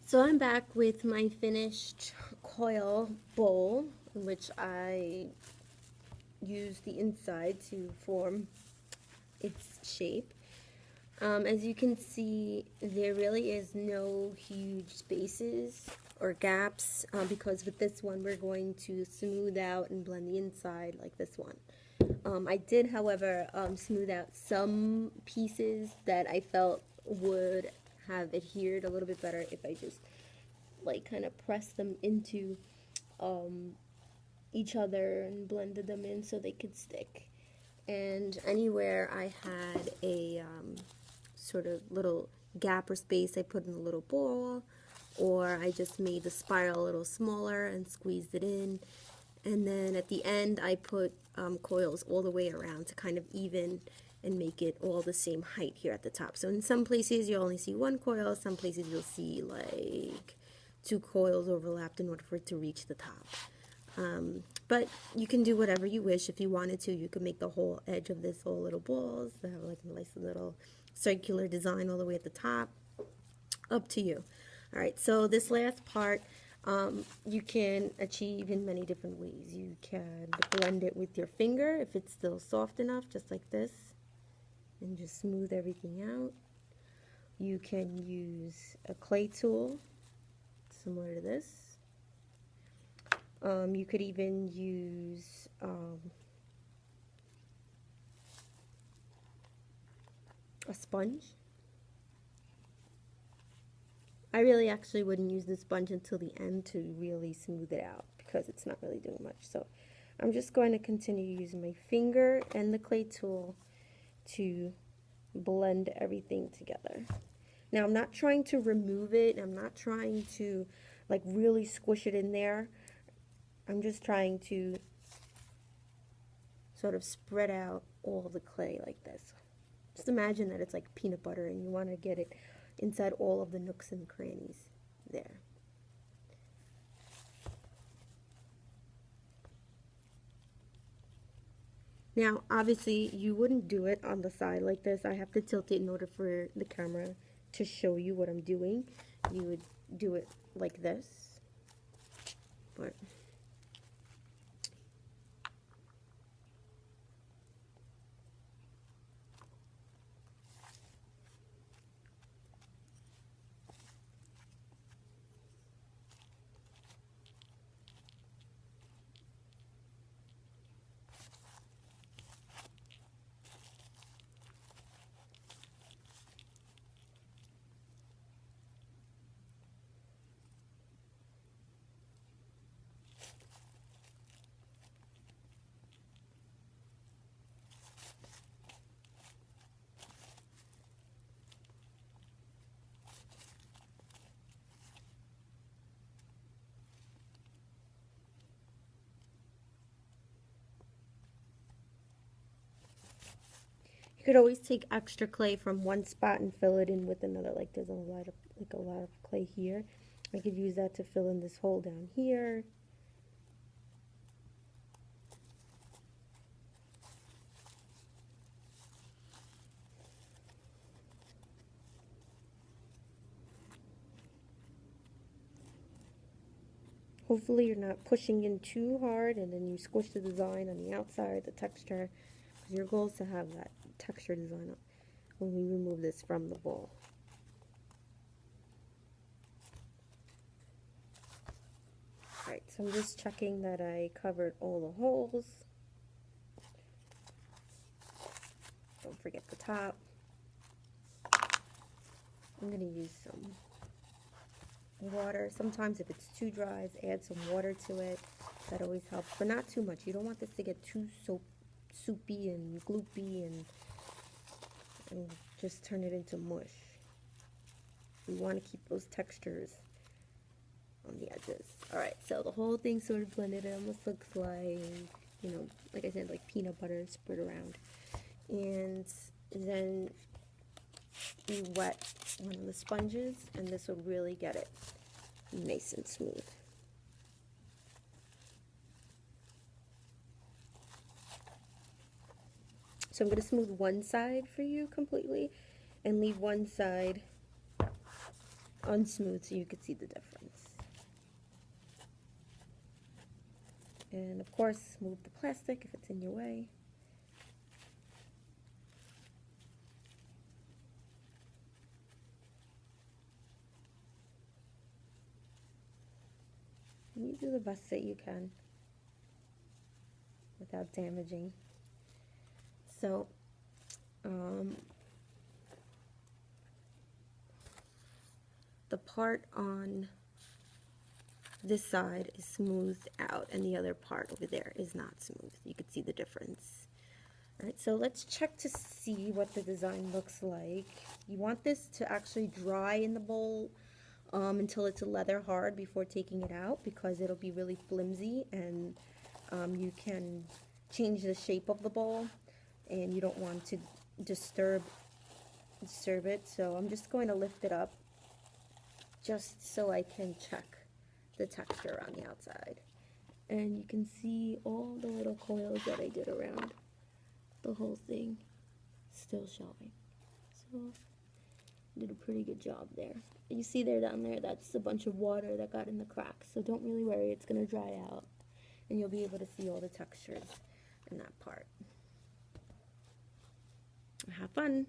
So I'm back with my finished coil bowl, in which I used the inside to form its shape. As you can see, there really is no huge spaces or gaps because with this one we're going to smooth out and blend the inside like this one. I did, however, smooth out some pieces that I felt would have adhered a little bit better if I just like kind of pressed them into um, each other and blended them in so they could stick. And anywhere I had a sort of little gap or space, I put in a little ball, or I just made the spiral a little smaller and squeezed it in. And then at the end, I put coils all the way around to kind of even and make it all the same height here at the top. So in some places you'll only see one coil, some places you'll see like two coils overlapped in order for it to reach the top. But you can do whatever you wish. If you wanted to, you could make the whole edge of this all little balls that have like a nice little circular design all the way at the top. Up to you. All right, so this last part you can achieve in many different ways. You can blend it with your finger if it's still soft enough, just like this, and just smooth everything out. You can use a clay tool similar to this. You could even use a sponge. I really actually wouldn't use the sponge until the end to really smooth it out because it's not really doing much. So I'm just going to continue using my finger and the clay tool to blend everything together. Now I'm not trying to remove it. I'm not trying to like really squish it in there. I'm just trying to sort of spread out all the clay like this. Just imagine that it's like peanut butter and you want to get it inside all of the nooks and crannies there. Now, obviously, you wouldn't do it on the side like this. I have to tilt it in order for the camera to show you what I'm doing. You would do it like this. But you could always take extra clay from one spot and fill it in with another. Like there's a lot of clay here. I could use that to fill in this hole down here. Hopefully you're not pushing in too hard and then you squish the design on the outside, the texture, because your goal is to have that texture design when we remove this from the bowl. Alright, so I'm just checking that I covered all the holes. Don't forget the top. I'm going to use some water. Sometimes if it's too dry, add some water to it. That always helps, but not too much. You don't want this to get too soupy and gloopy and just turn it into mush. We want to keep those textures on the edges. Alright, so the whole thing sort of blended. It almost looks like, you know, like I said, like peanut butter spread around. And then you wet one of the sponges and this will really get it nice and smooth. So I'm going to smooth one side for you completely and leave one side unsmooth so you could see the difference. And of course, move the plastic if it's in your way. And you do the best that you can without damaging. So, the part on this side is smoothed out and the other part over there is not smooth. You can see the difference. Alright, so let's check to see what the design looks like. You want this to actually dry in the bowl until it's leather hard before taking it out, because it'll be really flimsy and you can change the shape of the bowl and you don't want to disturb it. So I'm just going to lift it up just so I can check the texture on the outside. And you can see all the little coils that I did around the whole thing still showing. So I did a pretty good job there. You see there down there, that's a bunch of water that got in the cracks. So don't really worry, it's going to dry out. And you'll be able to see all the textures in that part. Have fun.